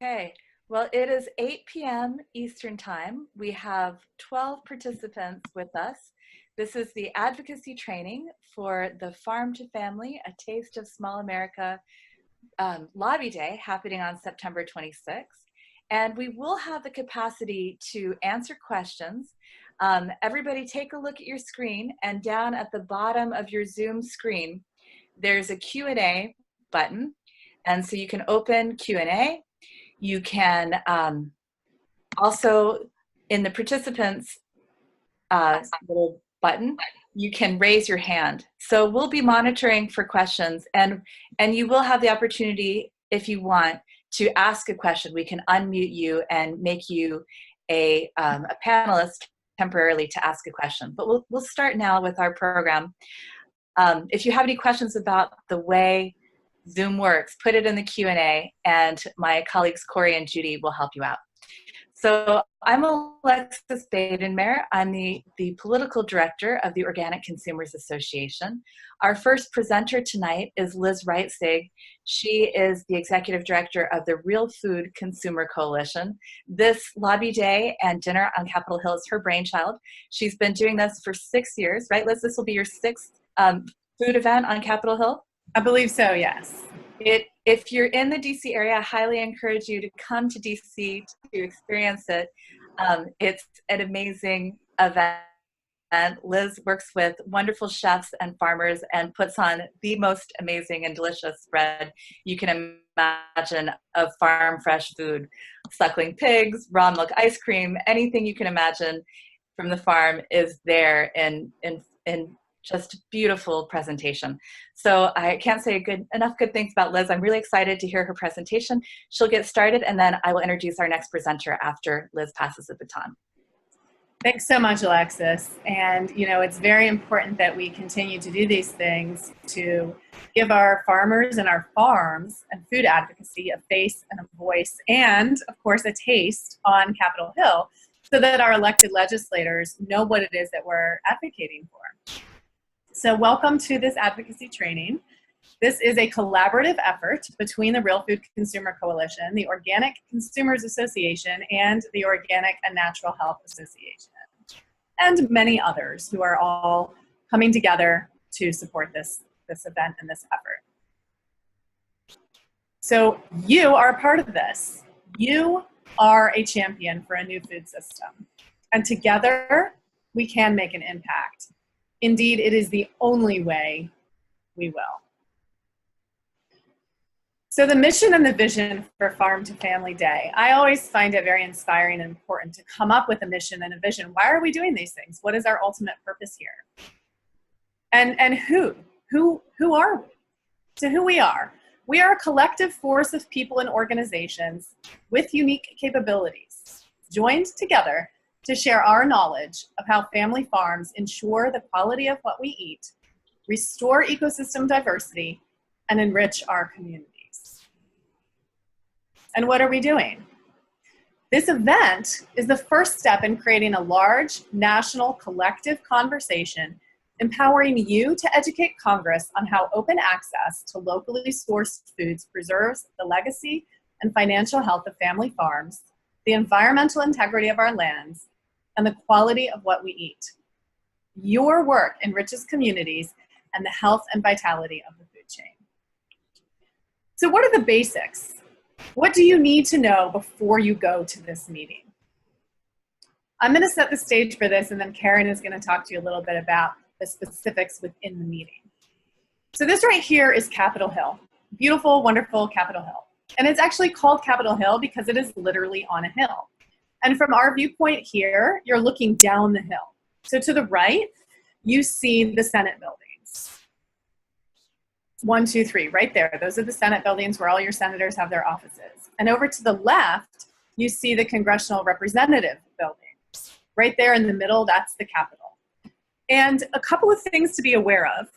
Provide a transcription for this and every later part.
Okay, well, it is 8 p.m. Eastern Time. We have 12 participants with us. This is the advocacy training for the Farm to Family, A Taste of Small America Lobby Day happening on September 26th. And we will have the capacity to answer questions. Everybody take a look at your screen, and down at the bottom of your Zoom screen, there's a Q&A button. And so you can open Q&A. You can also, in the participants little button, you can raise your hand. So we'll be monitoring for questions, and you will have the opportunity, if you want, to ask a question. We can unmute you and make you a panelist temporarily to ask a question. But we'll start now with our program. If you have any questions about the way Zoom works, put it in the Q&A, and my colleagues Corey and Judy will help you out. So I'm Alexis Badenmeyer. I'm the political director of the Organic Consumers Association. Our first presenter tonight is Liz Reitzig. She is the executive director of the Real Food Consumer Coalition. This lobby day and dinner on Capitol Hill is her brainchild. She's been doing this for 6 years, right, Liz? This will be your sixth food event on Capitol Hill? I believe so, yes. If you're in the DC area, I highly encourage you to come to DC to experience it. It's an amazing event. Liz works with wonderful chefs and farmers and puts on the most amazing and delicious spread you can imagine of farm fresh food. Suckling pigs, raw milk ice cream, anything you can imagine from the farm is there in just beautiful presentation. So I can't say enough good things about Liz. I'm really excited to hear her presentation. She'll get started, and then I will introduce our next presenter after Liz passes the baton. Thanks so much, Alexis. And it's very important that we continue to do these things to give our farmers and our farms and food advocacy a face and a voice, and of course a taste on Capitol Hill, so that our elected legislators know what it is that we're advocating for. So welcome to this advocacy training. This is a collaborative effort between the Real Food Consumer Coalition, the Organic Consumers Association, and the Organic and Natural Health Association, and many others who are all coming together to support this event and this effort. So you are a part of this. You are a champion for a new food system, and together we can make an impact. Indeed, it is the only way we will. So the mission and the vision for Farm to Family Day, I always find it very inspiring and important to come up with a mission and a vision. Why are we doing these things? What is our ultimate purpose here? And who are we? So who we are. We are a collective force of people and organizations with unique capabilities, joined together to share our knowledge of how family farms ensure the quality of what we eat, restore ecosystem diversity, and enrich our communities. And what are we doing? This event is the first step in creating a large, national, collective conversation, empowering you to educate Congress on how open access to locally sourced foods preserves the legacy and financial health of family farms, the environmental integrity of our lands, and the quality of what we eat. Your work enriches communities and the health and vitality of the food chain. So what are the basics? What do you need to know before you go to this meeting? I'm going to set the stage for this, and then Karen is going to talk to you a little bit about the specifics within the meeting. So this right here is Capitol Hill. Beautiful, wonderful Capitol Hill. And it's actually called Capitol Hill because it is literally on a hill. And from our viewpoint here, you're looking down the hill. So to the right, you see the Senate buildings. 1, 2, 3, right there. Those are the Senate buildings where all your senators have their offices. And over to the left, you see the Congressional Representative buildings. Right there in the middle, that's the Capitol. And a couple of things to be aware of.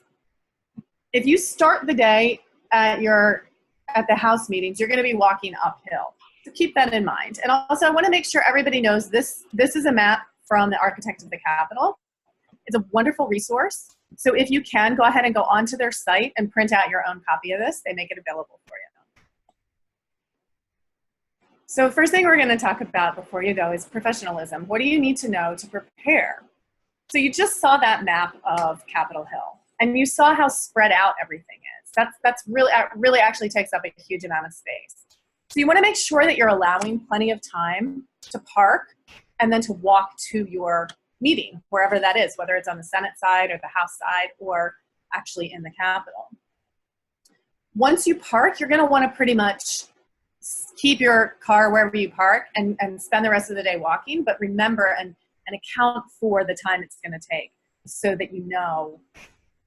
If you start the day at the House meetings, you're going to be walking uphill. So keep that in mind. And also, I want to make sure everybody knows this is a map from the architect of the Capitol. It's a wonderful resource. So if you can, go ahead and go onto their site and print out your own copy of this. They make it available for you. So first thing we're going to talk about before you go is professionalism. What do you need to know to prepare? So you just saw that map of Capitol Hill, and you saw how spread out everything is. That's really actually takes up a huge amount of space. So you want to make sure that you're allowing plenty of time to park and then to walk to your meeting, wherever that is, whether it's on the Senate side or the House side or actually in the Capitol. Once you park, you're going to want to pretty much keep your car wherever you park and spend the rest of the day walking, but remember and account for the time it's going to take so that you know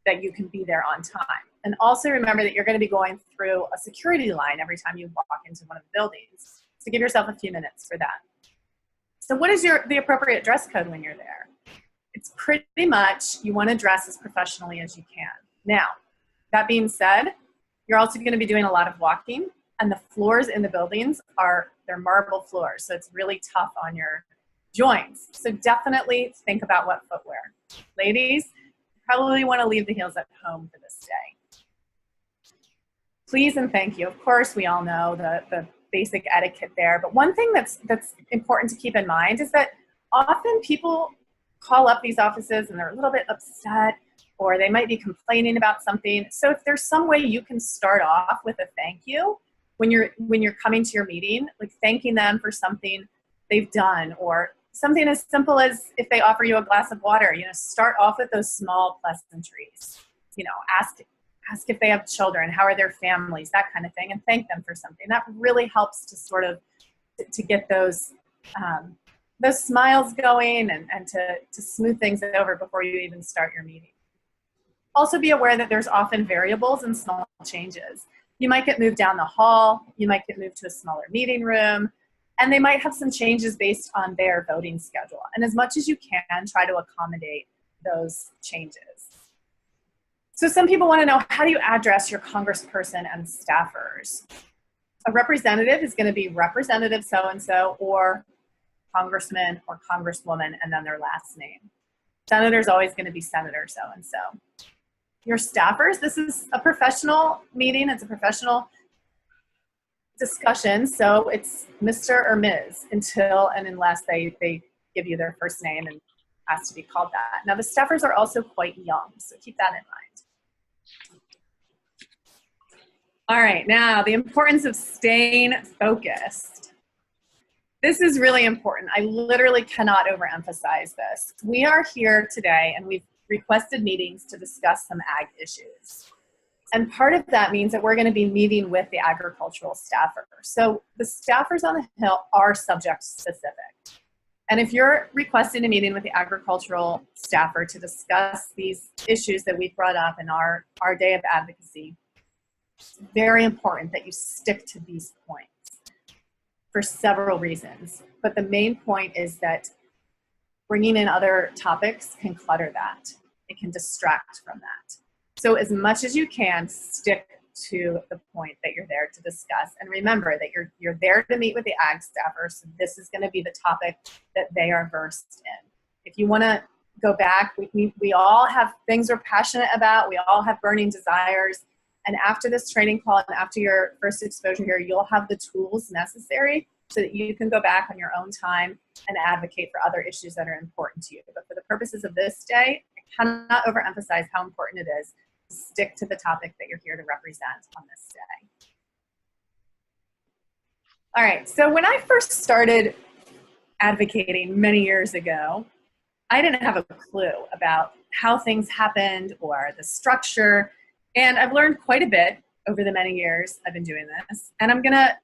that you can be there on time. And also remember that you're going to be going through a security line every time you walk into one of the buildings. So give yourself a few minutes for that. So what is the appropriate dress code when you're there? It's pretty much you want to dress as professionally as you can. Now, that being said, you're also going to be doing a lot of walking, and the floors in the buildings they're marble floors, so it's really tough on your joints. So definitely think about what footwear. Ladies, you probably want to leave the heels at home for this day. Please and thank you. Of course, we all know the basic etiquette there, but one thing that's important to keep in mind is that often people call up these offices and they're a little bit upset, or they might be complaining about something. So if there's some way you can start off with a thank you when you're coming to your meeting, like thanking them for something they've done, or something as simple as if they offer you a glass of water, start off with those small pleasantries. Ask if they have children, how are their families, that kind of thing, and thank them for something. That really helps to sort of to get those smiles going and to smooth things over before you even start your meeting. Also be aware that there's often variables and small changes. You might get moved down the hall, you might get moved to a smaller meeting room, and they might have some changes based on their voting schedule. And as much as you can, try to accommodate those changes. So some people want to know, how do you address your congressperson and staffers? A representative is going to be Representative so-and-so, or congressman or congresswoman, and then their last name. Senator is always going to be Senator so-and-so. Your staffers, this is a professional meeting. It's a professional discussion, so it's Mr. or Ms. until and unless they give you their first name and ask to be called that. Now, the staffers are also quite young, so keep that in mind. All right, now the importance of staying focused. This is really important. I literally cannot overemphasize this. We are here today and we've requested meetings to discuss some ag issues. And part of that means that we're going to be meeting with the agricultural staffer. So the staffers on the Hill are subject specific. And if you're requesting a meeting with the agricultural staffer to discuss these issues that we've brought up in our day of advocacy, it's very important that you stick to these points for several reasons. But the main point is that bringing in other topics can clutter that. It can distract from that. So as much as you can, stick to the point that you're there to discuss. And remember that you're there to meet with the ag staffer, so this is going to be the topic that they are versed in. If you want to go back, we all have things we're passionate about. We all have burning desires. And after this training call and after your first exposure here, you'll have the tools necessary so that you can go back on your own time and advocate for other issues that are important to you. But for the purposes of this day, I cannot overemphasize how important it is to stick to the topic that you're here to represent on this day. All right, so when I first started advocating many years ago, I didn't have a clue about how things happened or the structure. And I've learned quite a bit over the many years I've been doing this. And I'm gonna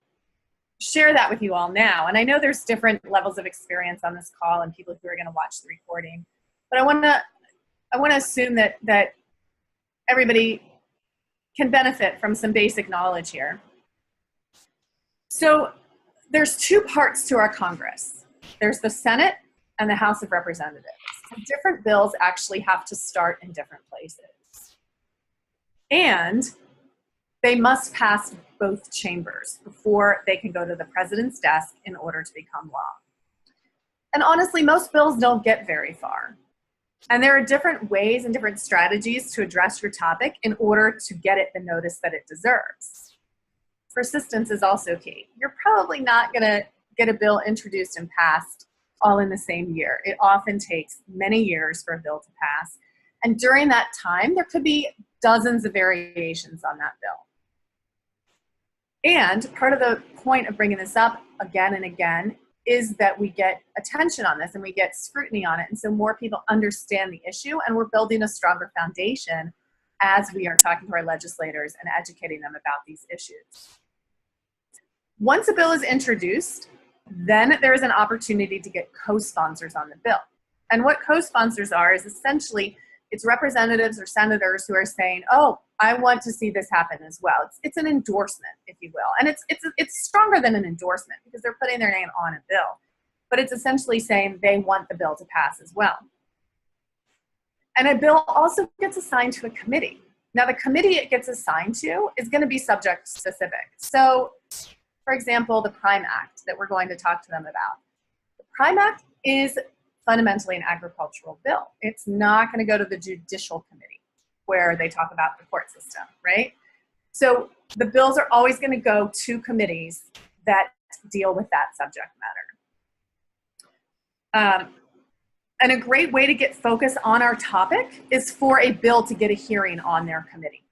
share that with you all now. And I know there's different levels of experience on this call and people who are gonna watch the recording. But I wanna assume that everybody can benefit from some basic knowledge here. So there's two parts to our Congress. There's the Senate and the House of Representatives. And different bills actually have to start in different places. And they must pass both chambers before they can go to the president's desk in order to become law. And honestly, most bills don't get very far. And there are different ways and different strategies to address your topic in order to get it the notice that it deserves. persistence is also key. You're probably not going to get a bill introduced and passed all in the same year. It often takes many years for a bill to pass. And during that time, there could be dozens of variations on that bill. And part of the point of bringing this up again and again is that we get attention on this and we get scrutiny on it. And so more people understand the issue, and we're building a stronger foundation as we are talking to our legislators and educating them about these issues. Once a bill is introduced, then there is an opportunity to get co-sponsors on the bill. And what co-sponsors are is essentially it's representatives or senators who are saying, oh, I want to see this happen as well. It's an endorsement, if you will. And it's stronger than an endorsement because they're putting their name on a bill. But it's essentially saying they want the bill to pass as well. And a bill also gets assigned to a committee. Now, the committee it gets assigned to is going to be subject specific. So, for example, the Prime Act that we're going to talk to them about. The Prime Act is fundamentally an agricultural bill. It's not going to go to the Judicial Committee where they talk about the court system, right? So the bills are always going to go to committees that deal with that subject matter. And a great way to get focus on our topic is for a bill to get a hearing on their committee.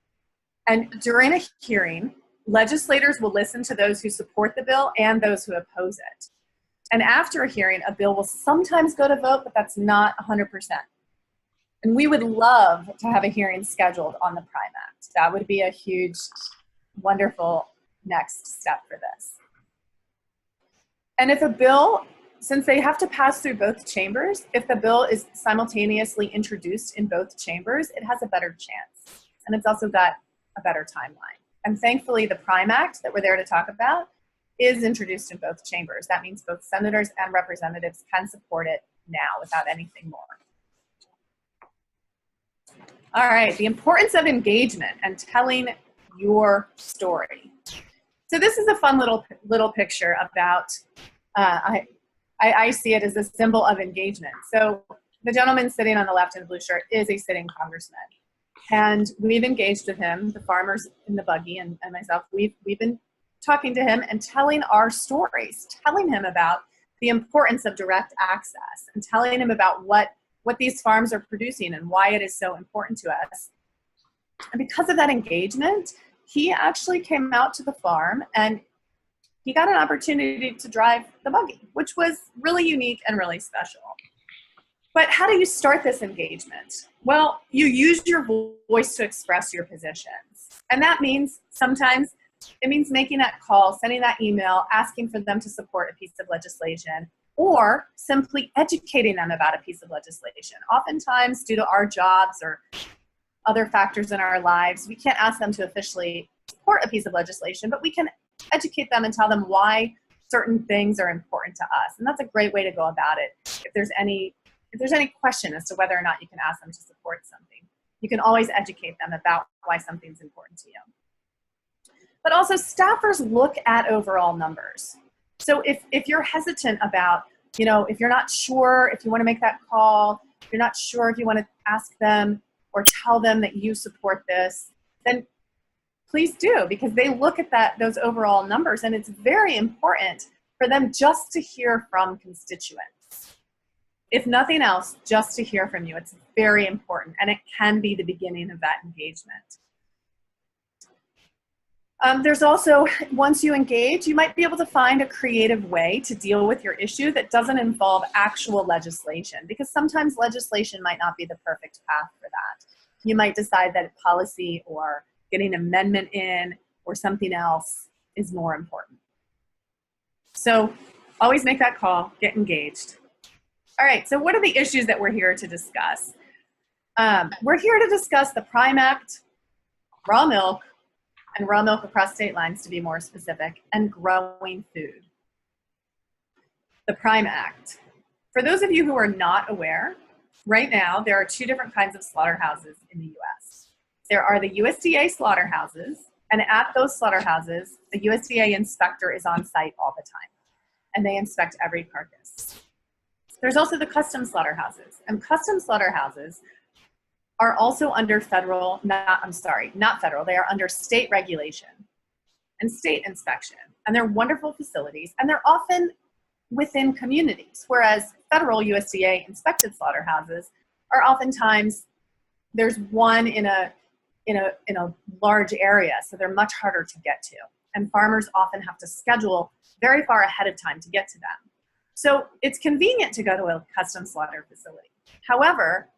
And during a hearing, legislators will listen to those who support the bill and those who oppose it. And after a hearing, a bill will sometimes go to vote, but that's not 100%. And we would love to have a hearing scheduled on the Prime Act. That would be a huge, wonderful next step for this. And if a bill, since they have to pass through both chambers, if the bill is simultaneously introduced in both chambers, it has a better chance. And it's also got a better timeline. And thankfully, the Prime Act that we're there to talk about is introduced in both chambers. That means both senators and representatives can support it now without anything more. All right, the importance of engagement and telling your story. So this is a fun little picture about, I see it as a symbol of engagement. So the gentleman sitting on the left in the blue shirt is a sitting congressman. And we've engaged with him, the farmers in the buggy and myself, we've been talking to him and telling our stories, telling him about the importance of direct access and telling him about what these farms are producing and why it is so important to us. And because of that engagement, he actually came out to the farm and he got an opportunity to drive the buggy, which was really unique and really special. But how do you start this engagement? Well, you use your voice to express your positions. And that means sometimes it means making that call, sending that email, asking for them to support a piece of legislation, or simply educating them about a piece of legislation. Oftentimes, due to our jobs or other factors in our lives, we can't ask them to officially support a piece of legislation, but we can educate them and tell them why certain things are important to us. And that's a great way to go about it. If there's any question as to whether or not you can ask them to support something, you can always educate them about why something's important to you. But also staffers look at overall numbers. So if you're hesitant about, if you're not sure if you want to make that call, if you're not sure if you want to ask them or tell them that you support this, then please do, because they look at those overall numbers, and it's very important for them just to hear from constituents. If nothing else, just to hear from you. It's very important, and it can be the beginning of that engagement. There's also, once you engage, you might be able to find a creative way to deal with your issue that doesn't involve actual legislation, because sometimes legislation might not be the perfect path for that. You might decide that policy or getting an amendment in or something else is more important. So always make that call, get engaged. All right, so what are the issues that we're here to discuss? We're here to discuss the Prime Act, raw milk, and raw milk across state lines, to be more specific, and growing food. The Prime Act. For those of you who are not aware, right now there are two different kinds of slaughterhouses in the U.S. There are the USDA slaughterhouses, and at those slaughterhouses, the USDA inspector is on site all the time, and they inspect every carcass. There's also the custom slaughterhouses, and custom slaughterhouses are also under not federal, they are under state regulation. and state inspection. And they're wonderful facilities, and they're often within communities, whereas federal USDA inspected slaughterhouses are oftentimes, there's one in a large area, so they're much harder to get to. And farmers often have to schedule very far ahead of time to get to them. So it's convenient to go to a custom slaughter facility. However,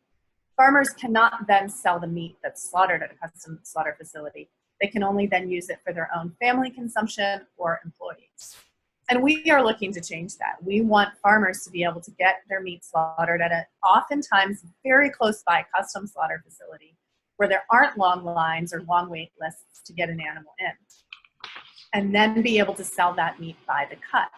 farmers cannot then sell the meat that's slaughtered at a custom slaughter facility. They can only then use it for their own family consumption or employees. And we are looking to change that. We want farmers to be able to get their meat slaughtered at an oftentimes very close by custom slaughter facility where there aren't long lines or long wait lists to get an animal in. And then be able to sell that meat by the cut.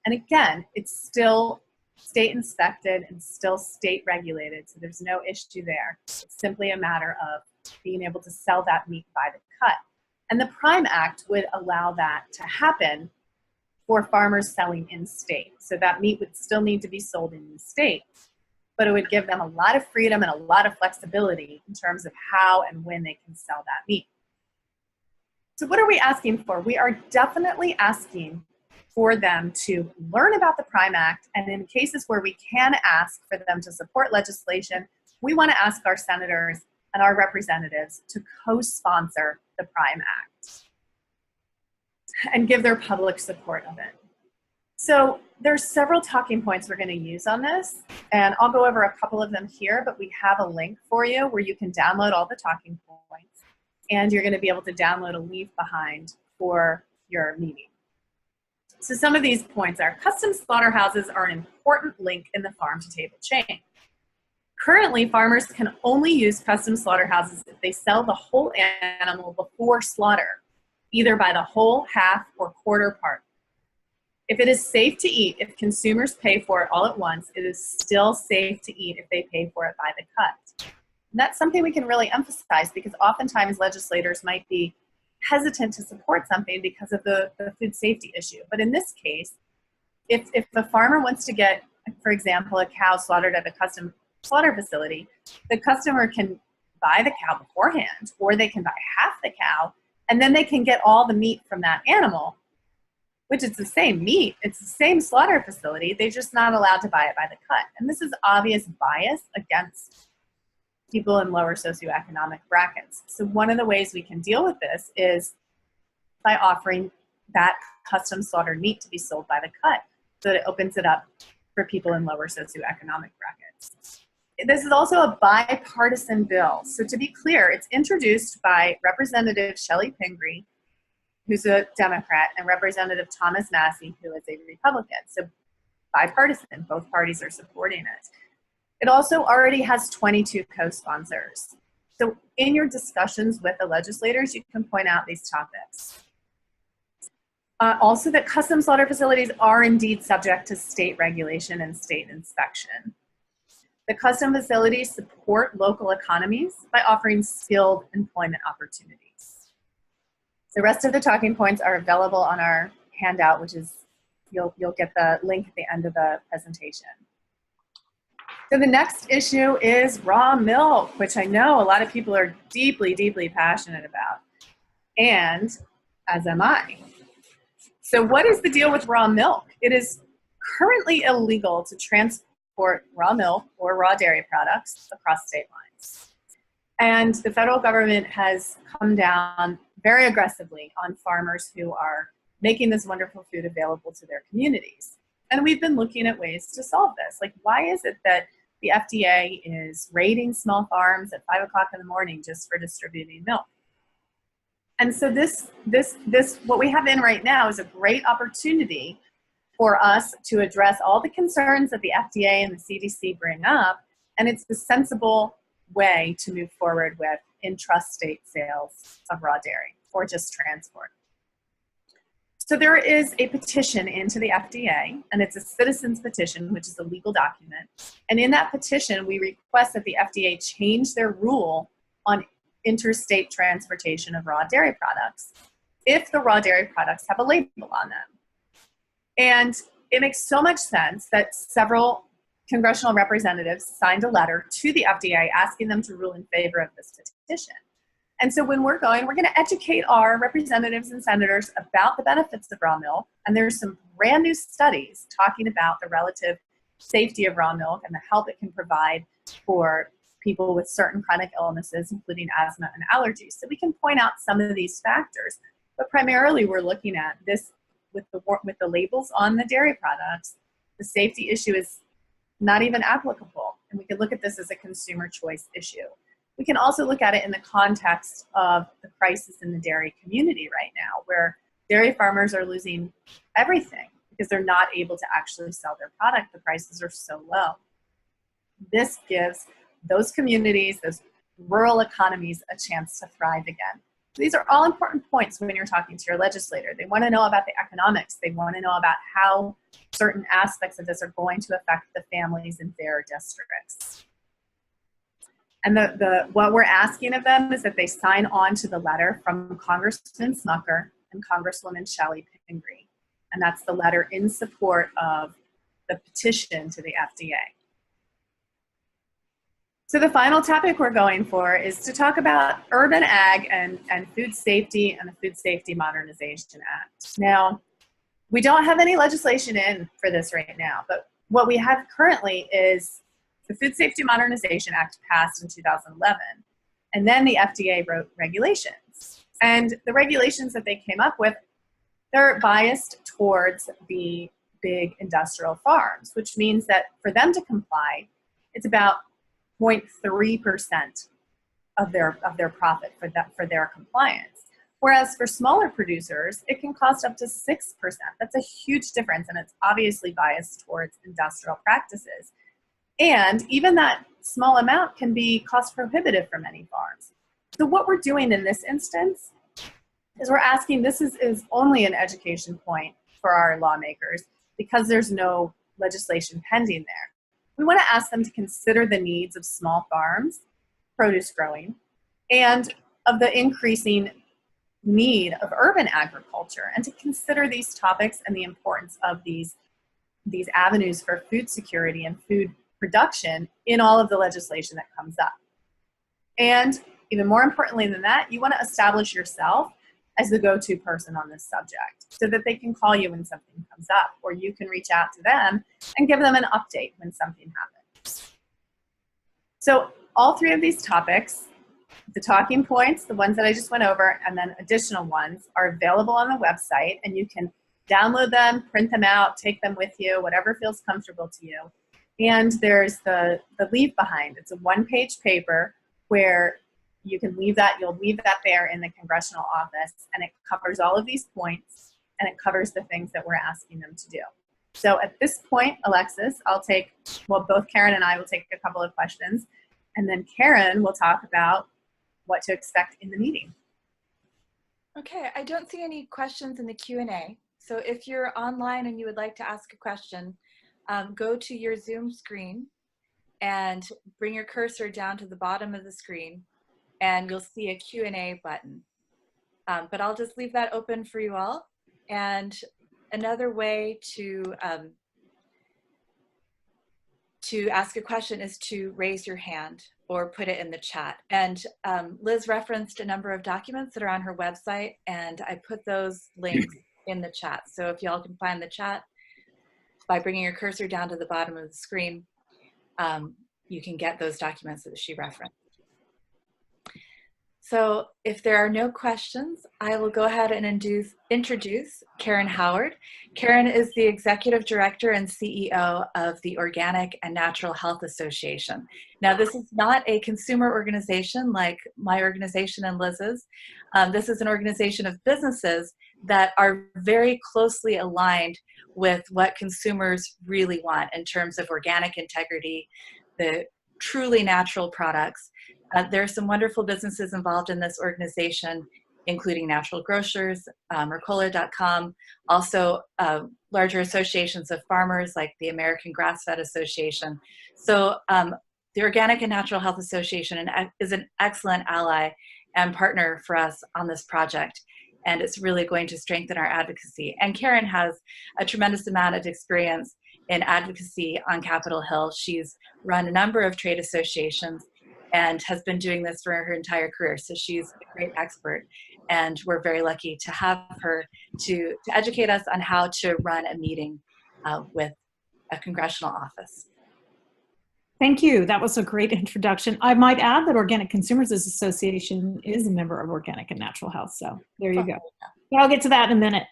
And again, it's still state inspected and still state regulated, so there's no issue there. It's simply a matter of being able to sell that meat by the cut. And the Prime Act would allow that to happen for farmers selling in state. So that meat would still need to be sold in the state, but it would give them a lot of freedom and a lot of flexibility in terms of how and when they can sell that meat. So what are we asking for? We are definitely asking for them to learn about the Prime Act, and in cases where we can ask for them to support legislation, we want to ask our senators and our representatives to co-sponsor the Prime Act and give their public support of it. So there's several talking points we're going to use on this, and I'll go over a couple of them here, but we have a link for you where you can download all the talking points, and you're going to be able to download a leave behind for your meeting. So some of these points are: custom slaughterhouses are an important link in the farm-to-table chain. Currently, farmers can only use custom slaughterhouses if they sell the whole animal before slaughter, either by the whole, half, or quarter part. If it is safe to eat, if consumers pay for it all at once, it is still safe to eat if they pay for it by the cut. And that's something we can really emphasize, because oftentimes legislators might be hesitant to support something because of the food safety issue. But in this case, if a farmer wants to get, for example, a cow slaughtered at a custom slaughter facility, the customer can buy the cow beforehand, or they can buy half the cow, and then they can get all the meat from that animal, which is the same meat, it's the same slaughter facility, they're just not allowed to buy it by the cut. And this is obvious bias against people in lower socioeconomic brackets. So one of the ways we can deal with this is by offering that custom slaughtered meat to be sold by the cut, so that it opens it up for people in lower socioeconomic brackets. This is also a bipartisan bill. So to be clear, it's introduced by Representative Shelley Pingree, who's a Democrat, and Representative Thomas Massey, who is a Republican. So bipartisan, both parties are supporting it. It also already has 22 co-sponsors. So in your discussions with the legislators, you can point out these topics. Also, that custom slaughter facilities are indeed subject to state regulation and state inspection. The custom facilities support local economies by offering skilled employment opportunities. The rest of the talking points are available on our handout, which is, you'll get the link at the end of the presentation. So the next issue is raw milk, which I know a lot of people are deeply, deeply passionate about, and as am I. So what is the deal with raw milk? It is currently illegal to transport raw milk or raw dairy products across state lines. And the federal government has come down very aggressively on farmers who are making this wonderful food available to their communities. And we've been looking at ways to solve this. Like, why is it that the FDA is raiding small farms at 5 o'clock in the morning just for distributing milk? And so this what we have in right now is a great opportunity for us to address all the concerns that the FDA and the CDC bring up, and it's the sensible way to move forward with intrastate sales of raw dairy or just transport. So there is a petition into the FDA, and it's a citizen's petition, which is a legal document. And in that petition, we request that the FDA change their rule on interstate transportation of raw dairy products if the raw dairy products have a label on them. And it makes so much sense that several congressional representatives signed a letter to the FDA asking them to rule in favor of this petition. And so when we're going to educate our representatives and senators about the benefits of raw milk. And there's some brand new studies talking about the relative safety of raw milk and the help it can provide for people with certain chronic illnesses, including asthma and allergies. So we can point out some of these factors, but primarily we're looking at this with the labels on the dairy products. The safety issue is not even applicable, and we can look at this as a consumer choice issue. We can also look at it in the context of the crisis in the dairy community right now, where dairy farmers are losing everything because they're not able to actually sell their product. The prices are so low. This gives those communities, those rural economies, a chance to thrive again. These are all important points when you're talking to your legislator. They want to know about the economics. They want to know about how certain aspects of this are going to affect the families in their districts. And what we're asking of them is that they sign on to the letter from Congressman Smucker and Congresswoman Shelley Pingree. And that's the letter in support of the petition to the FDA. So the final topic we're going for is to talk about urban ag and food safety and the Food Safety Modernization Act. Now, we don't have any legislation in for this right now, but what we have currently is the Food Safety Modernization Act passed in 2011, and then the FDA wrote regulations. And the regulations that they came up with, they're biased towards the big industrial farms, which means that for them to comply, it's about 0.3% of their profit for their compliance. Whereas for smaller producers, it can cost up to 6%. That's a huge difference, and it's obviously biased towards industrial practices. And even that small amount can be cost prohibitive for many farms. So what we're doing in this instance is we're asking, this is only an education point for our lawmakers because there's no legislation pending there. We want to ask them to consider the needs of small farms, produce growing, and of the increasing need of urban agriculture, and to consider these topics and the importance of these avenues for food security and food production in all of the legislation that comes up. And even more importantly than that, you want to establish yourself as the go-to person on this subject so that they can call you when something comes up, or you can reach out to them and give them an update when something happens. So all three of these topics, the talking points, the ones that I just went over, and then additional ones are available on the website, and you can download them, print them out, take them with you, whatever feels comfortable to you. And there's the leave behind. It's a one-page paper where you can leave that, you'll leave that there in the congressional office, and it covers all of these points, and it covers the things that we're asking them to do. So at this point, Alexis, both Karen and I will take a couple of questions, and then Karen will talk about what to expect in the meeting. Okay, I don't see any questions in the Q&A. So if you're online and you would like to ask a question, go to your Zoom screen and bring your cursor down to the bottom of the screen, and you'll see a Q&A button. But I'll just leave that open for you all. And another way to ask a question is to raise your hand or put it in the chat. And Liz referenced a number of documents that are on her website, and I put those links in the chat. So if y'all can find the chat by bringing your cursor down to the bottom of the screen, you can get those documents that she referenced. So if there are no questions, I will go ahead and introduce Karen Howard. Karen is the Executive Director and CEO of the Organic and Natural Health Association. Now, this is not a consumer organization like my organization and Liz's. This is an organization of businesses that are very closely aligned with what consumers really want in terms of organic integrity, the truly natural products. There are some wonderful businesses involved in this organization, including Natural Grocers, Mercola.com, also larger associations of farmers like the American Grass-Fed Association. So the Organic and Natural Health Association is an excellent ally and partner for us on this project, and it's really going to strengthen our advocacy. And Karen has a tremendous amount of experience in advocacy on Capitol Hill. She's run a number of trade associations and has been doing this for her entire career. So she's a great expert, and we're very lucky to have her to educate us on how to run a meeting with a congressional office. Thank you. That was a great introduction. I might add that Organic Consumers Association is a member of Organic and Natural Health. So there you go. But I'll get to that in a minute.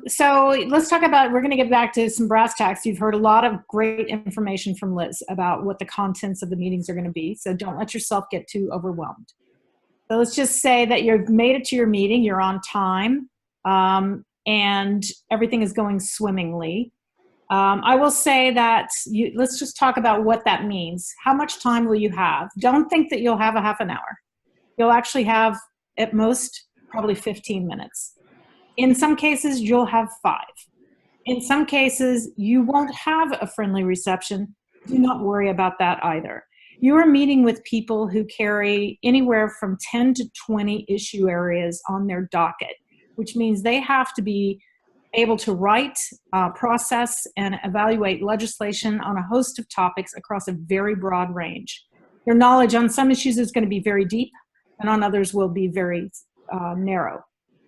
So let's talk about, we're going to get back to some brass tacks. You've heard a lot of great information from Liz about what the contents of the meetings are going to be. So don't let yourself get too overwhelmed. So let's just say that you've made it to your meeting, you're on time, and everything is going swimmingly. I will say that let's just talk about what that means. How much time will you have? Don't think that you'll have a half an hour. You'll actually have at most probably 15 minutes. In some cases, you'll have 5. In some cases, you won't have a friendly reception. Do not worry about that either. You are meeting with people who carry anywhere from 10 to 20 issue areas on their docket, which means they have to be able to write, process, and evaluate legislation on a host of topics across a very broad range. Their knowledge on some issues is going to be very deep, and on others will be very narrow.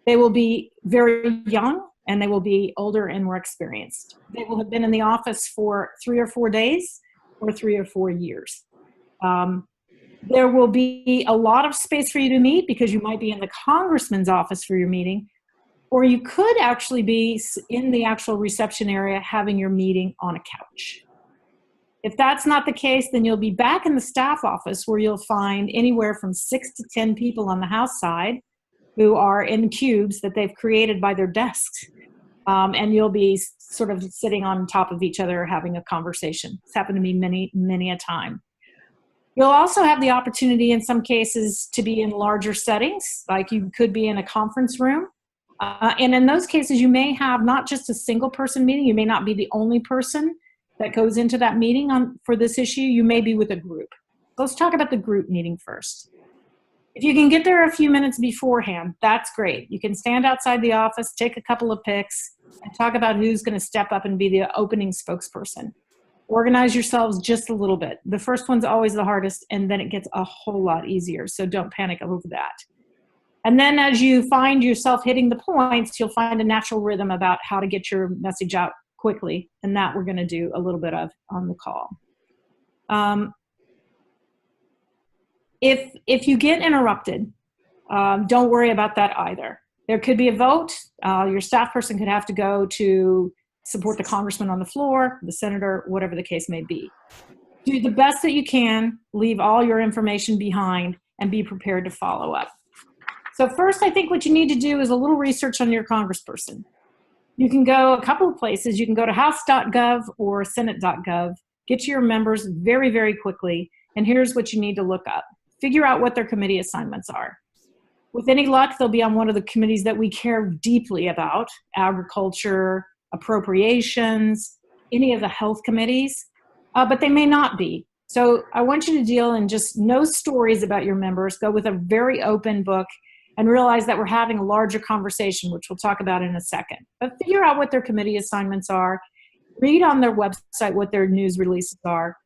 They will be very young, and they will be older and more experienced. They will have been in the office for 3 or 4 days or 3 or 4 years. There will be a lot of space for you to meet because you might be in the congressman's office for your meeting, or you could actually be in the actual reception area having your meeting on a couch. If that's not the case, then you'll be back in the staff office where you'll find anywhere from 6 to 10 people on the House side who are in cubes that they've created by their desks. And you'll be sort of sitting on top of each other having a conversation. It's happened to me many, many a time. You'll also have the opportunity in some cases to be in larger settings, like you could be in a conference room. And in those cases, you may have not just a single person meeting. You may not be the only person that goes into that meeting for this issue. You may be with a group. Let's talk about the group meeting first. If you can get there a few minutes beforehand, that's great. You can stand outside the office, take a couple of pics, and talk about who's going to step up and be the opening spokesperson. Organize yourselves just a little bit. The first one's always the hardest, and then it gets a whole lot easier, so don't panic over that. And then as you find yourself hitting the points, you'll find a natural rhythm about how to get your message out quickly, and that we're going to do a little bit of on the call. If you get interrupted, don't worry about that either. There could be a vote. Your staff person could have to go to support the congressman on the floor, the senator, whatever the case may be. Do the best that you can, leave all your information behind, and be prepared to follow up. So first, I think what you need to do is a little research on your congressperson. You can go a couple of places. You can go to house.gov or senate.gov, get to your members very, very quickly, and here's what you need to look up. Figure out what their committee assignments are. With any luck, they'll be on one of the committees that we care deeply about, agriculture, appropriations, any of the health committees, but they may not be. So I want you to deal in just no stories about your members, go with a very open book, and realize that we're having a larger conversation, which we'll talk about in a second. But figure out what their committee assignments are, read on their website what their news releases are,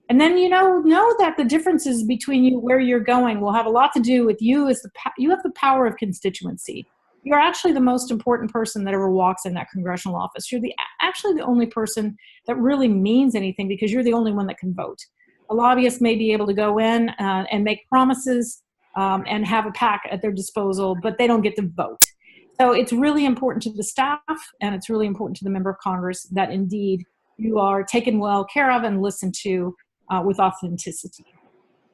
and then know that the differences between you where you're going will have a lot to do with you as you have the power of constituency. You're actually the most important person that ever walks in that congressional office. You're actually the only person that really means anything because you're the only one that can vote. A lobbyist may be able to go in and make promises and have a PAC at their disposal, but they don't get to vote. So it's really important to the staff and it's really important to the member of Congress that indeed you are taken well care of and listened to with authenticity.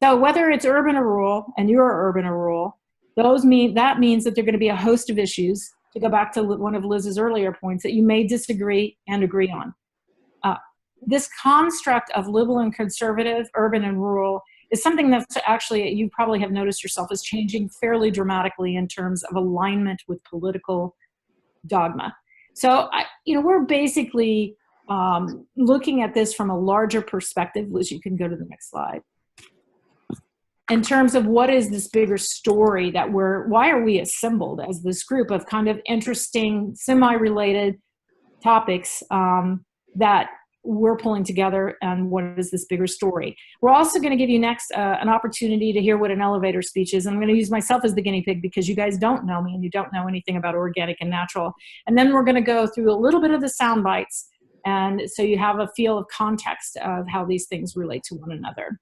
So whether it's urban or rural, and you're urban or rural, that means that there are going to be a host of issues, to go back to one of Liz's earlier points, that you may disagree and agree on. This construct of liberal and conservative, urban and rural, is something that's actually, you probably have noticed yourself, is changing fairly dramatically in terms of alignment with political dogma. So, we're basically looking at this from a larger perspective. Liz, you can go to the next slide. In terms of what is this bigger story why are we assembled as this group of kind of interesting, semi-related topics that we're pulling together and what is this bigger story. We're also going to give you next an opportunity to hear what an elevator speech is. I'm going to use myself as the guinea pig because you guys don't know me and you don't know anything about organic and natural. And then we're going to go through a little bit of the sound bites, and so you have a feel of context of how these things relate to one another.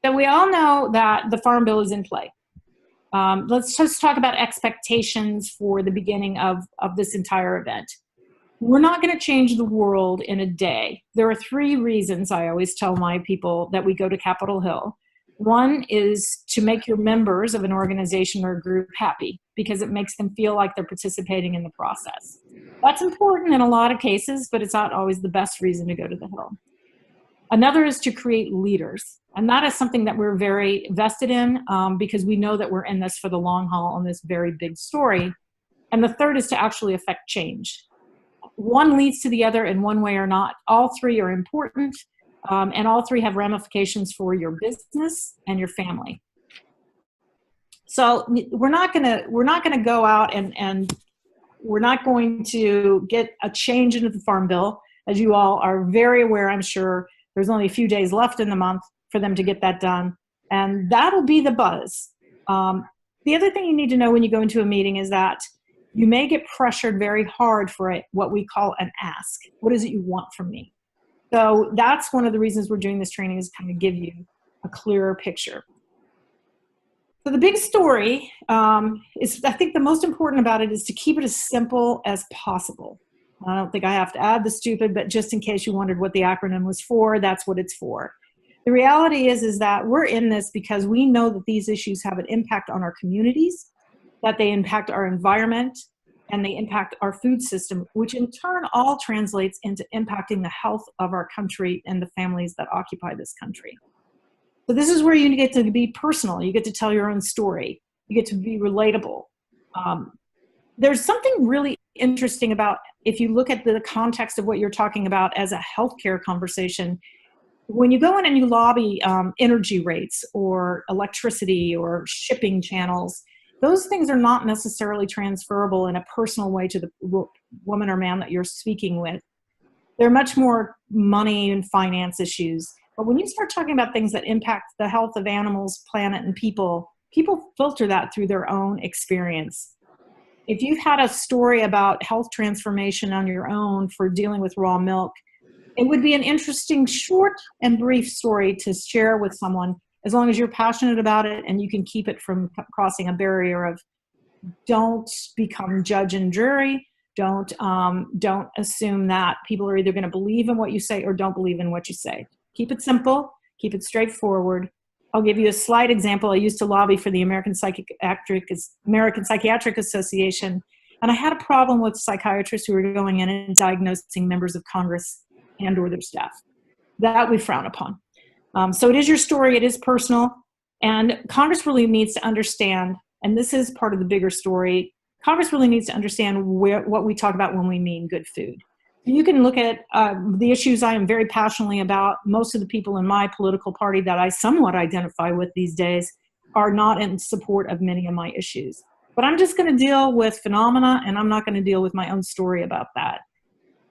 So we all know that the Farm Bill is in play. Let's just talk about expectations for the beginning of this entire event. We're not going to change the world in a day. There are 3 reasons I always tell my people that we go to Capitol Hill. One is to make your members of an organization or a group happy because it makes them feel like they're participating in the process. That's important in a lot of cases, but it's not always the best reason to go to the Hill. Another is to create leaders. And that is something that we're very vested in because we know that we're in this for the long haul on this very big story. And the third is to actually affect change. One leads to the other in one way or not. All 3 are important, and all 3 have ramifications for your business and your family. So we're not gonna go out and we're not going to get a change into the Farm Bill. As you all are very aware, I'm sure, there's only a few days left in the month for them to get that done, and that'll be the buzz. The other thing you need to know when you go into a meeting is that you may get pressured very hard for what we call an ask. What is it you want from me? So that's one of the reasons we're doing this training, is kind of give you a clearer picture. So the big story is, I think the most important about it is to keep it as simple as possible. I don't think I have to add the stupid, but just in case you wondered what the acronym was for, that's what it's for. The reality is that we're in this because we know that these issues have an impact on our communities, that they impact our environment, and they impact our food system, which in turn all translates into impacting the health of our country and the families that occupy this country. So this is where you get to be personal. You get to tell your own story. You get to be relatable. There's something really interesting about, if you look at the context of what you're talking about as a healthcare conversation, when you go in and you lobby energy rates or electricity or shipping channels, those things are not necessarily transferable in a personal way to the woman or man that you're speaking with. They're much more money and finance issues. But when you start talking about things that impact the health of animals, planet, and people, people filter that through their own experience. If you've had a story about health transformation on your own for dealing with raw milk, it would be an interesting, short and brief story to share with someone, as long as you're passionate about it and you can keep it from crossing a barrier of, don't become judge and jury. Don't assume that people are either going to believe in what you say or don't believe in what you say. Keep it simple. Keep it straightforward. I'll give you a slight example. I used to lobby for the American Psychiatric Association, and I had a problem with psychiatrists who were going in and diagnosing members of Congress and or their staff. That we frown upon. So it is your story. It is personal. And Congress really needs to understand, and this is part of the bigger story, Congress really needs to understand what we talk about when we mean good food. You can look at the issues I am very passionately about. Most of the people in my political party that I somewhat identify with these days are not in support of many of my issues. But I'm just going to deal with phenomena, and I'm not going to deal with my own story about that.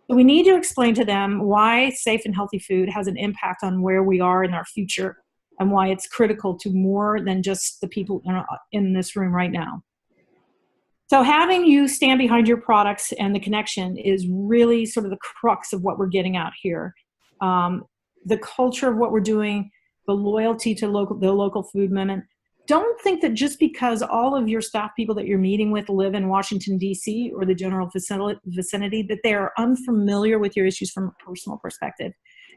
So we need to explain to them why safe and healthy food has an impact on where we are in our future and why it's critical to more than just the people in this room right now. So having you stand behind your products and the connection is really sort of the crux of what we're getting at here. The culture of what we're doing, the loyalty to the local food movement. Don't think that just because all of your staff people that you're meeting with live in Washington, D.C. or the general vicinity, that they are unfamiliar with your issues from a personal perspective.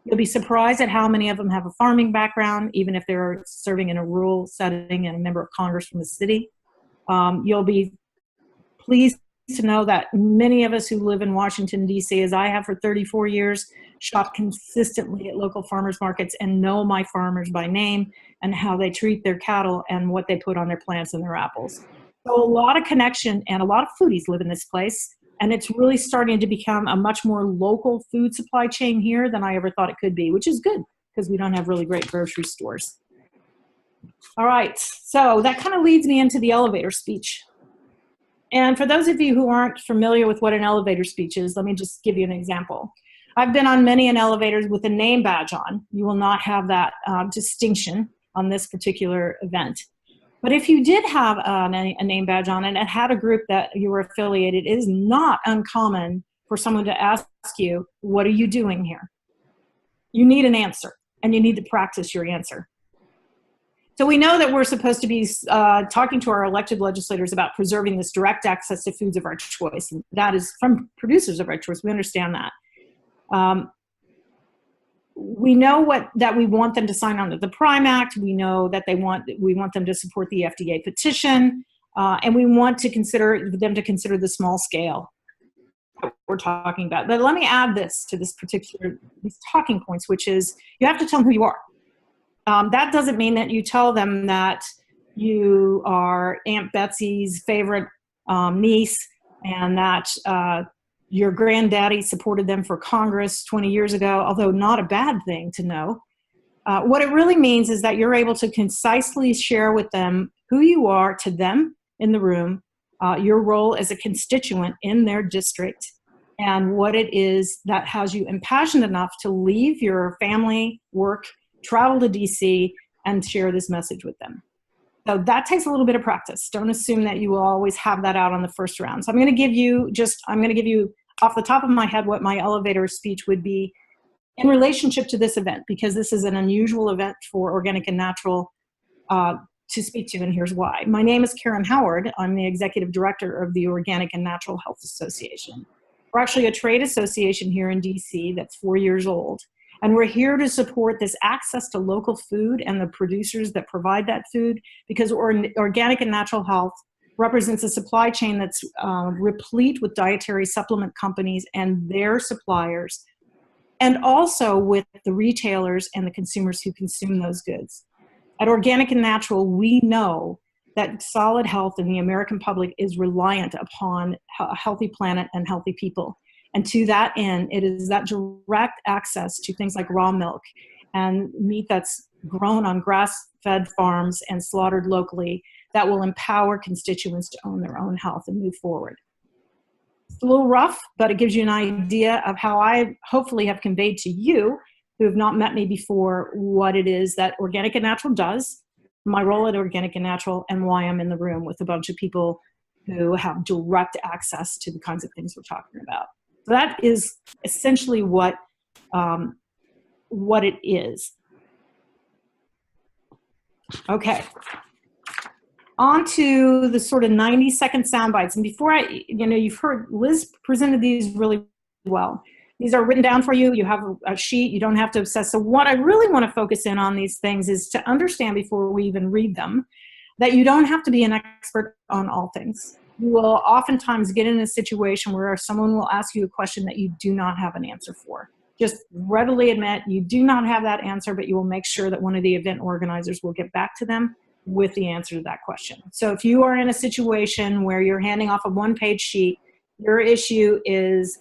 You'll be surprised at how many of them have a farming background, even if they're serving in a rural setting and a member of Congress from the city. You'll be pleased to know that many of us who live in Washington, D.C., as I have for 34 years, shop consistently at local farmers markets and know my farmers by name and how they treat their cattle and what they put on their plants and their apples. So a lot of connection, and a lot of foodies live in this place, and it's really starting to become a much more local food supply chain here than I ever thought it could be, which is good because we don't have really great grocery stores. All right, so that kind of leads me into the elevator speech. And for those of you who aren't familiar with what an elevator speech is, let me just give you an example. I've been on many an elevators with a name badge on. You will not have that distinction on this particular event. But if you did have a name badge on and it had a group that you were affiliated, it is not uncommon for someone to ask you, what are you doing here? You need an answer, and you need to practice your answer. So we know that we're supposed to be talking to our elected legislators about preserving this direct access to foods of our choice. And that is from producers of our choice. We understand that. We know that we want them to sign on to the PRIME Act. We know that we want them to support the FDA petition, and we want to them to consider the small scale that we're talking about. But let me add this to these talking points, which is you have to tell them who you are. That doesn't mean that you tell them that you are Aunt Betsy's favorite niece and that your granddaddy supported them for Congress 20 years ago, although not a bad thing to know. What it really means is that you're able to concisely share with them who you are to them in the room, your role as a constituent in their district, and what it is that has you impassioned enough to leave your family, work, travel to DC, and share this message with them. So that takes a little bit of practice. Don't assume that you will always have that out on the first round. So I'm going to give you off the top of my head what my elevator speech would be in relationship to this event, because this is an unusual event for organic and natural to speak to, and here's why. My name is Karen Howard. I'm the executive director of the Organic and Natural Health Association. We're actually a trade association here in DC that's 4 years old. And we're here to support this access to local food and the producers that provide that food, because organic and natural health represents a supply chain that's replete with dietary supplement companies and their suppliers, and also with the retailers and the consumers who consume those goods. At Organic and Natural, we know that solid health in the American public is reliant upon a healthy planet and healthy people. And to that end, it is that direct access to things like raw milk and meat that's grown on grass-fed farms and slaughtered locally that will empower constituents to own their own health and move forward. It's a little rough, but it gives you an idea of how I hopefully have conveyed to you who have not met me before what it is that Organic and Natural does, my role at Organic and Natural, and why I'm in the room with a bunch of people who have direct access to the kinds of things we're talking about. So that is essentially what it is. Okay. On to the sort of 90-second sound bites. And before you've heard Liz presented these really well. These are written down for you. You have a sheet. You don't have to obsess. So what I really want to focus in on these things is to understand before we even read them that you don't have to be an expert on all things. You will oftentimes get in a situation where someone will ask you a question that you do not have an answer for. Just readily admit you do not have that answer, but you will make sure that one of the event organizers will get back to them with the answer to that question. So if you are in a situation where you're handing off a one-page sheet, your issue is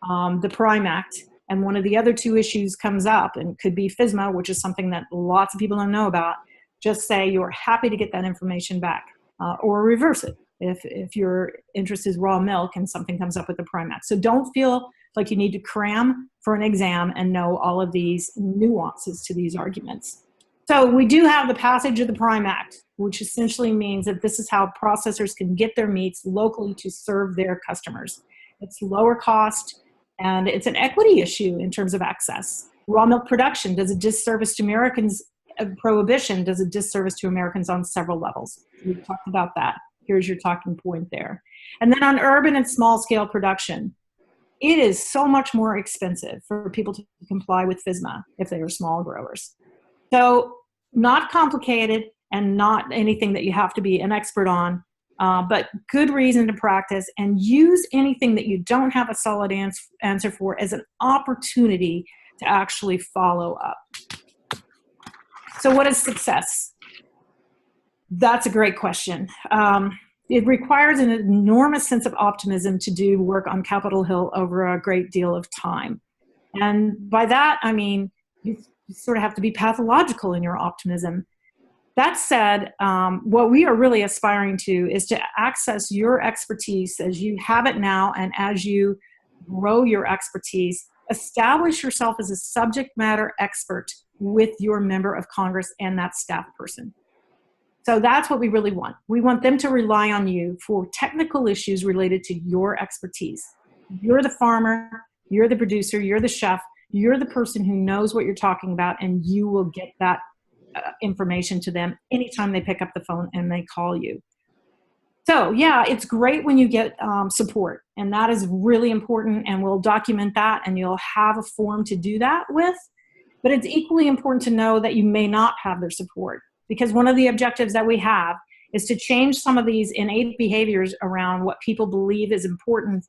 the PRIME Act, and one of the other two issues comes up, and could be FSMA, which is something that lots of people don't know about, just say you're happy to get that information back, or reverse it if your interest is raw milk and something comes up with the PRIME Act. So don't feel like you need to cram for an exam and know all of these nuances to these arguments. So we do have the passage of the PRIME Act, which essentially means that this is how processors can get their meats locally to serve their customers. It's lower cost, and it's an equity issue in terms of access. Raw milk production does a disservice to Americans. Prohibition does a disservice to Americans on several levels. We've talked about that. Here's your talking point there. And then on urban and small scale production, it is so much more expensive for people to comply with FSMA if they are small growers. So not complicated and not anything that you have to be an expert on, but good reason to practice, and use anything that you don't have a solid answer for as an opportunity to actually follow up. So what is success? That's a great question. It requires an enormous sense of optimism to do work on Capitol Hill over a great deal of time. And by that, I mean, you sort of have to be pathological in your optimism. That said, what we are really aspiring to is to access your expertise as you have it now, and as you grow your expertise, establish yourself as a subject matter expert with your member of Congress and that staff person. So that's what we really want. We want them to rely on you for technical issues related to your expertise. You're the farmer, you're the producer, you're the chef, you're the person who knows what you're talking about, and you will get that information to them anytime they pick up the phone and they call you. So yeah, it's great when you get support, and that is really important, and we'll document that, and you'll have a form to do that with. But it's equally important to know that you may not have their support, because one of the objectives that we have is to change some of these innate behaviors around what people believe is important,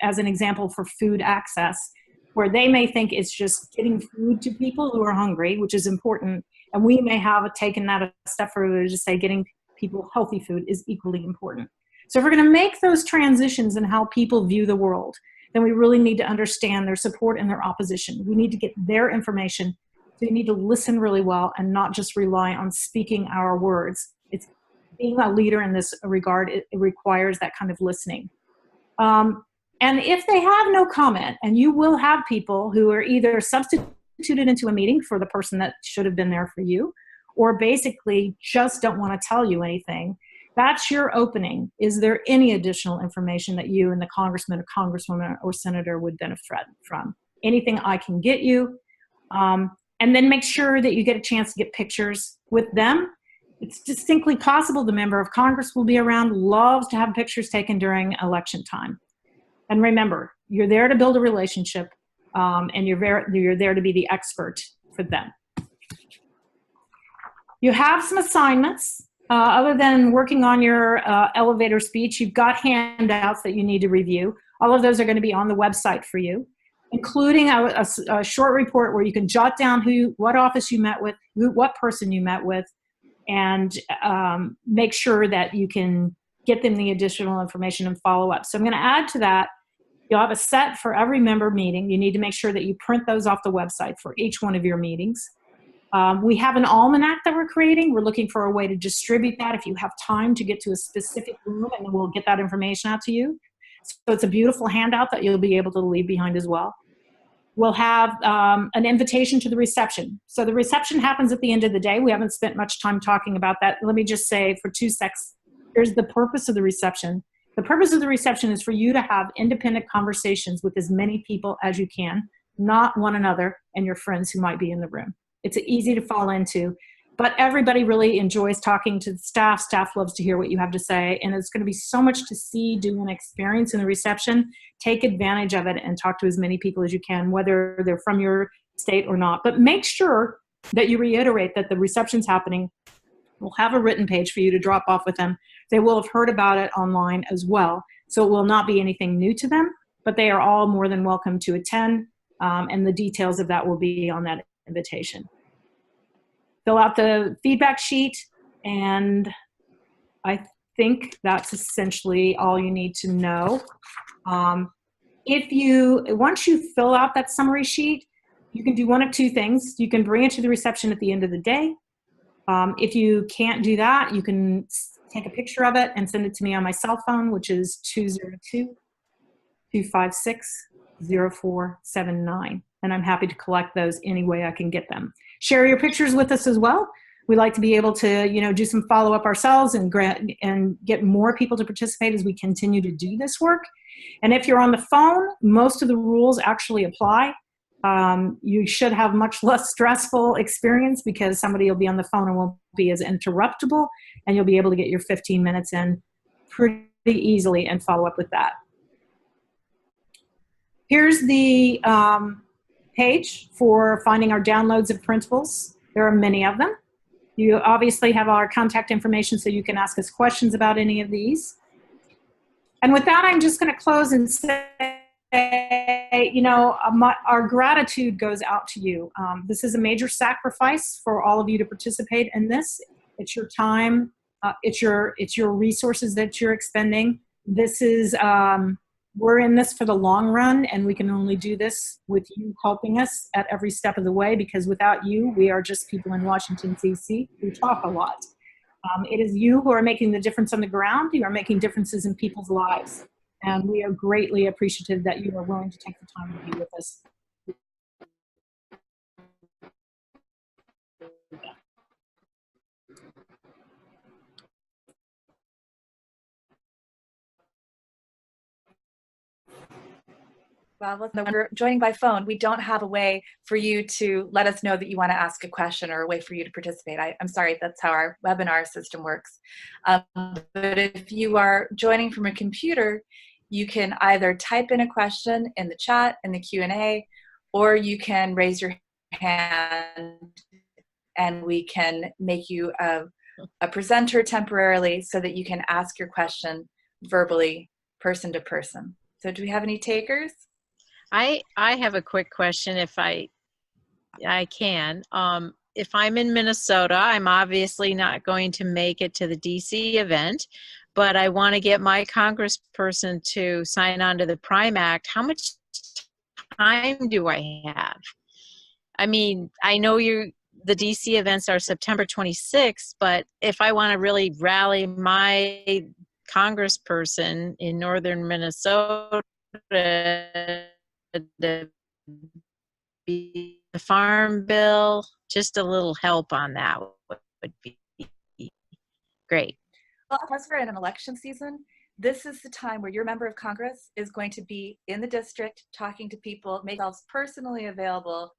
as an example for food access, where they may think it's just getting food to people who are hungry, which is important, and we may have taken that a step further to say getting people healthy food is equally important. So if we're going to make those transitions in how people view the world, then we really need to understand their support and their opposition. We need to get their information. So you need to listen really well and not just rely on speaking our words. It's being a leader in this regard. It requires that kind of listening. And if they have no comment, and you will have people who are either substituted into a meeting for the person that should have been there for you, or basically just don't want to tell you anything, that's your opening. Is there any additional information that you and the congressman or congresswoman or senator would benefit from? Anything I can get you? And then make sure that you get a chance to get pictures with them. It's distinctly possible the member of Congress will be around, loves to have pictures taken during election time. And remember, you're there to build a relationship, and you're there to be the expert for them. You have some assignments. Other than working on your elevator speech, you've got handouts that you need to review. All of those are going to be on the website for you, including a short report where you can jot down what office you met with, what person you met with, and make sure that you can get them the additional information and follow up. So I'm going to add to that. You'll have a set for every member meeting. You need to make sure that you print those off the website for each one of your meetings. We have an almanac that we're creating. We're looking for a way to distribute that if you have time to get to a specific room, and then we'll get that information out to you. So it's a beautiful handout that you'll be able to leave behind as well. We'll have an invitation to the reception. So the reception happens at the end of the day. We haven't spent much time talking about that. Let me just say for 2 seconds, here's the purpose of the reception. The purpose of the reception is for you to have independent conversations with as many people as you can, not one another and your friends who might be in the room. It's easy to fall into, but everybody really enjoys talking to the staff. Staff loves to hear what you have to say, and it's going to be so much to see, do, and experience in the reception. Take advantage of it and talk to as many people as you can, whether they're from your state or not. But make sure that you reiterate that the reception's happening. We'll have a written page for you to drop off with them. They will have heard about it online as well, so it will not be anything new to them, but they are all more than welcome to attend, and the details of that will be on that invitation. Fill out the feedback sheet, and I think that's essentially all you need to know. Once you fill out that summary sheet, you can do one of 2 things. You can bring it to the reception at the end of the day. If you can't do that, you can take a picture of it and send it to me on my cell phone, which is 202-256-0479. And I'm happy to collect those any way I can get them. Share your pictures with us as well. We like to be able to, do some follow-up ourselves and get more people to participate as we continue to do this work. And if you're on the phone, most of the rules actually apply. You should have much less stressful experience because somebody will be on the phone and won't be as interruptible, and you'll be able to get your 15 minutes in pretty easily and follow up with that. Here's the page for finding our downloads of printables. There are many of them. You obviously have our contact information so you can ask us questions about any of these. And with that, I'm just going to close and say, our gratitude goes out to you. This is a major sacrifice for all of you to participate in this. It's your time. It's your resources that you're expending. This is, we're in this for the long run, and we can only do this with you helping us at every step of the way, because without you, we are just people in Washington, D.C. who talk a lot. It is you who are making the difference on the ground. You are making differences in people's lives. And we are greatly appreciative that you are willing to take the time to be with us. Well, no, we're joining by phone. We don't have a way for you to let us know that you want to ask a question or a way for you to participate. I'm sorry, that's how our webinar system works. But if you are joining from a computer, you can either type in a question in the chat, in the Q&A, or you can raise your hand and we can make you a presenter temporarily so that you can ask your question verbally, person to person. So do we have any takers? I have a quick question if I can. If I'm in Minnesota, I'm obviously not going to make it to the DC event, but I want to get my congressperson to sign on to the Prime Act. How much time do I have? I mean, I know the DC events are September 26th, but if I want to really rally my congressperson in northern Minnesota, the farm bill, just a little help on that would be great. Well, because we're in an election season, this is the time where your member of Congress is going to be in the district talking to people, make themselves personally available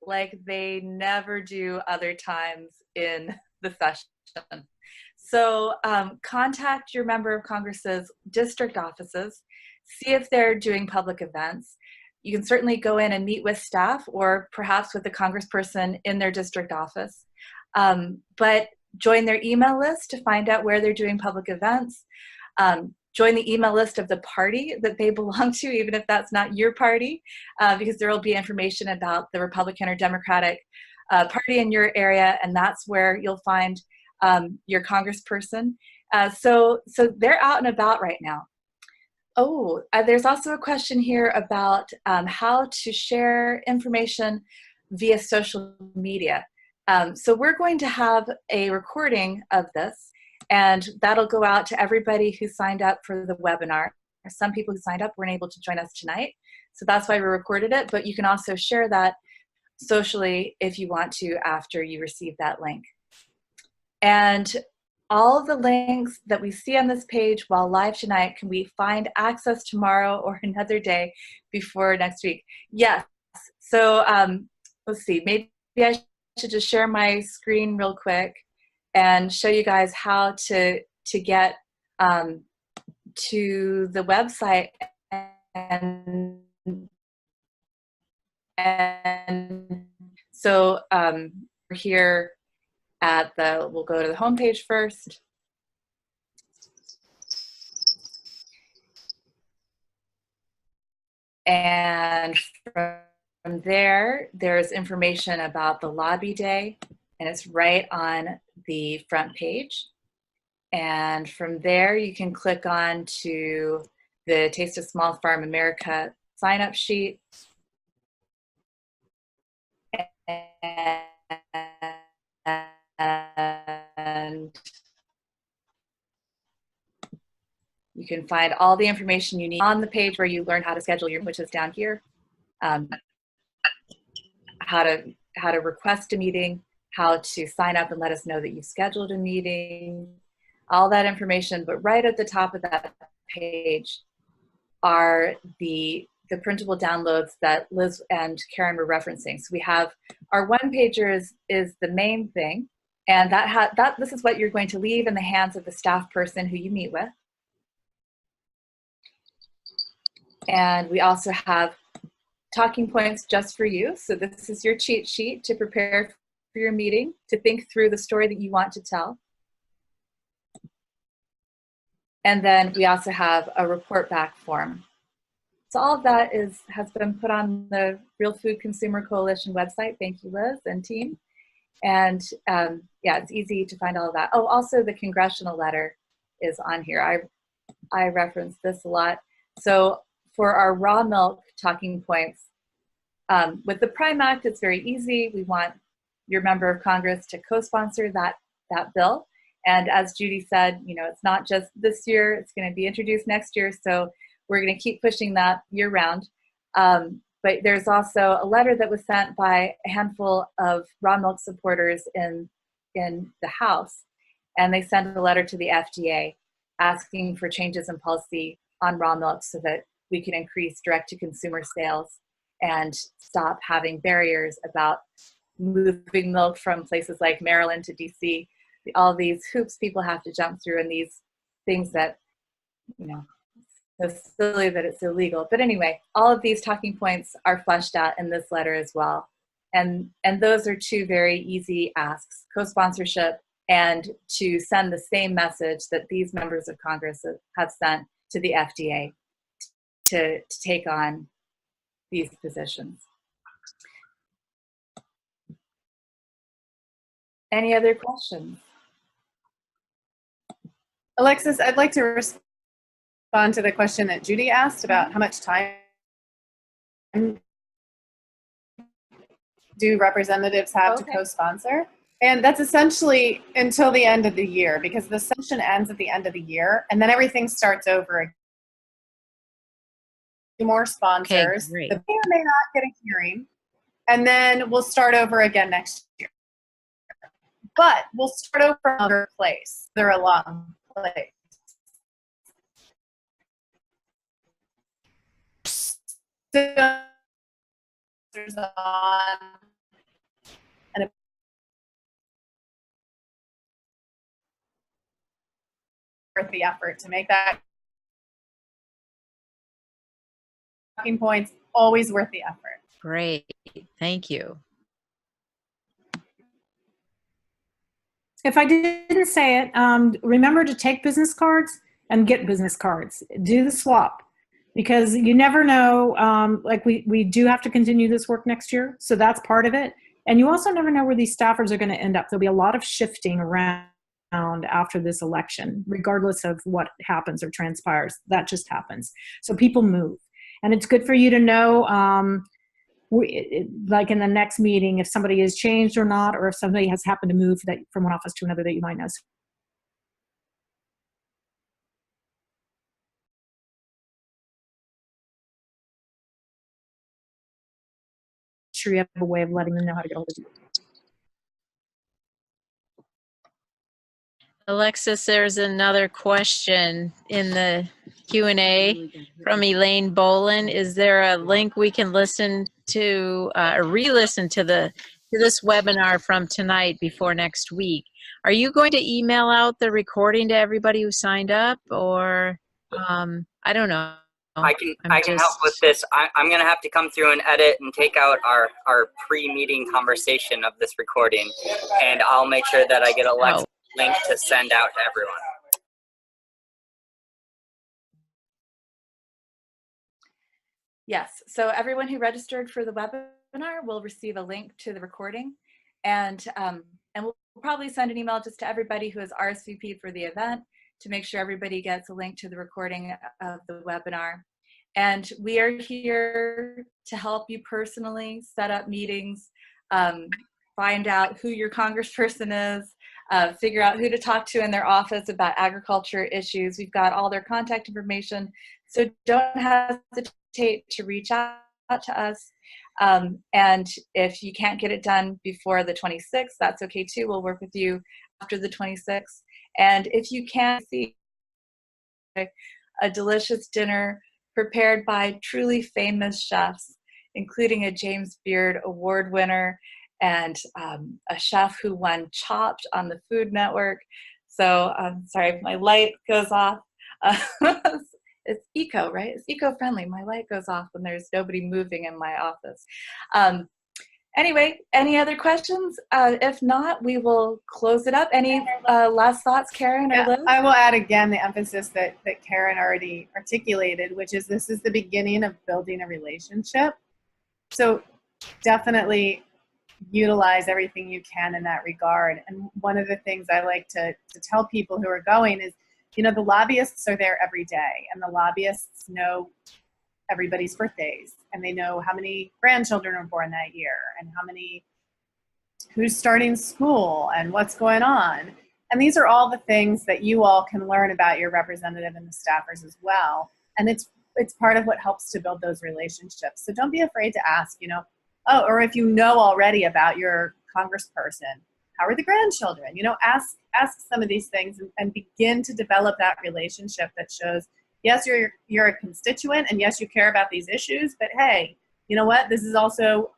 like they never do other times in the session. So contact your member of Congress's district offices, see if they're doing public events. You can certainly go in and meet with staff or perhaps with the congressperson in their district office. But join their email list to find out where they're doing public events. Join the email list of the party that they belong to, even if that's not your party, because there will be information about the Republican or Democratic party in your area, and that's where you'll find your congressperson. So they're out and about right now. Oh, there's also a question here about how to share information via social media. So we're going to have a recording of this, and that'll go out to everybody who signed up for the webinar. Some people who signed up weren't able to join us tonight, so that's why we recorded it, but you can also share that socially if you want to after you receive that link. And all the links that we see on this page while live tonight, can we find access tomorrow or another day before next week? Yes. So let's see, maybe I should just share my screen real quick and show you guys how to get to the website and so we're here at we'll go to the homepage first. And from there, there's information about the lobby day, and it's right on the front page. And from there, you can click on to the Taste of Small Farm America sign-up sheet. And you can find all the information you need on the page where you learn how to schedule your, which is down here. How to request a meeting, how to sign up and let us know that you scheduled a meeting, all that information. But right at the top of that page are the printable downloads that Liz and Karen were referencing. So we have our one-pager is the main thing, and this is what you're going to leave in the hands of the staff person who you meet with. And we also have talking points just for you. So this is your cheat sheet to prepare for your meeting, to think through the story that you want to tell. And then we also have a report back form. So all of that has been put on the Real Food Consumer Coalition website. Thank you, Liz and team. And yeah, it's easy to find all of that. Oh, also the congressional letter is on here. I reference this a lot. So for our raw milk talking points, with the Prime Act, it's very easy. We want your member of Congress to co-sponsor that bill. And as Judy said, you know, it's not just this year, it's going to be introduced next year. So we're going to keep pushing that year round. But there's also a letter that was sent by a handful of raw milk supporters in the House. And they sent a letter to the FDA asking for changes in policy on raw milk so that we can increase direct-to-consumer sales and stop having barriers about moving milk from places like Maryland to DC. All these hoops people have to jump through, and these things that, you know, so silly that it's illegal. But anyway, all of these talking points are fleshed out in this letter as well. And those are two very easy asks: co-sponsorship and to send the same message that these members of Congress have sent to the FDA to take on these positions. Any other questions? Alexis, I'd like to respond to the question that Judy asked about how much time do representatives have to co-sponsor. And that's essentially until the end of the year, because the session ends at the end of the year, and then everything starts over again. More sponsors. Okay, The may or may not get a hearing, and then we'll start over again next year. But we'll start over in another place. They're a long place. So there's on and worth the effort to make that talking points always worth the effort. Great. Thank you. If I didn't say it, remember to take business cards and get business cards. Do the swap, because you never know. Like we do have to continue this work next year, so that's part of it. And you also never know where these staffers are going to end up. There'll be a lot of shifting around after this election, regardless of what happens or transpires. That just happens. So people move, and it's good for you to know. Like in the next meeting, if somebody is changed or not, or if somebody has happened to move that from one office to another that you might know. Sure you have a way of letting them know how to get hold of you. Alexis, there's another question in the Q&A from Elaine Bolin. Is there a link we can listen to, or re-listen to this webinar from tonight before next week? Are you going to email out the recording to everybody who signed up, or I don't know. I can help with this. I'm going to have to come through and edit and take out our pre-meeting conversation of this recording, and I'll make sure that I get a link to send out to everyone. Yes, so everyone who registered for the webinar will receive a link to the recording, and we'll probably send an email just to everybody who has RSVP'd for the event to make sure everybody gets a link to the recording of the webinar. And we are here to help you personally set up meetings, find out who your congressperson is, figure out who to talk to in their office about agriculture issues. We've got all their contact information, so don't hesitate to reach out to us. And if you can't get it done before the 26th, that's okay too. We'll work with you after the 26th. And if you can't see a delicious dinner prepared by truly famous chefs, including a James Beard Award winner and a chef who won Chopped on the Food Network. So sorry, my light goes off. It's eco, right? It's eco-friendly. My light goes off when there's nobody moving in my office. Anyway, any other questions? If not, we will close it up. Any last thoughts, Karen or Liz? I will add again the emphasis that Karen already articulated, which is this is the beginning of building a relationship. So definitely utilize everything you can in that regard. And one of the things I like to tell people who are going is, you know, the lobbyists are there every day, and the lobbyists know everybody's birthdays, and they know how many grandchildren are born that year, and who's starting school, and what's going on. And these are all the things that you all can learn about your representative and the staffers as well. And it's part of what helps to build those relationships. So don't be afraid to ask, you know, oh, or if you know already about your congressperson, how are the grandchildren? You know, ask some of these things and begin to develop that relationship that shows, Yes, you're a constituent, and yes, you care about these issues, but hey, you know what? This is also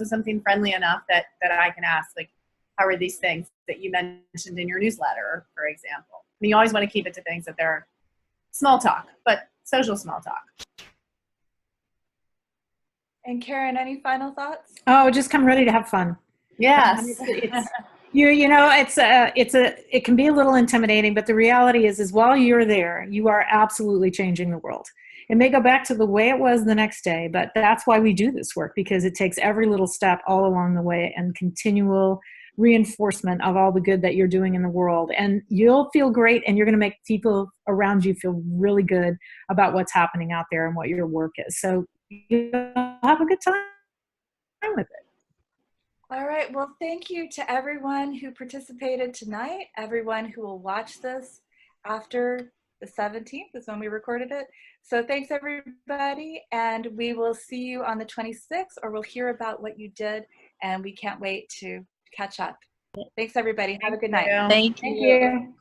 something friendly enough that I can ask, like, how are these things that you mentioned in your newsletter, for example? I mean, you always want to keep it to things that they're small talk, but social small talk. And Karen, any final thoughts? Oh, just come ready to have fun. Yes. It can be a little intimidating, but the reality is while you're there, you are absolutely changing the world. It may go back to the way it was the next day, but that's why we do this work, because it takes every little step all along the way and continual reinforcement of all the good that you're doing in the world. And you'll feel great, and you're going to make people around you feel really good about what's happening out there and what your work is. So you'll have a good time with it. All right. Well, thank you to everyone who participated tonight, everyone who will watch this after the 17th is when we recorded it. So thanks, everybody. And we will see you on the 26th, or we'll hear about what you did. And we can't wait to catch up. Thanks, everybody. Have a good night. Thank you. Thank you.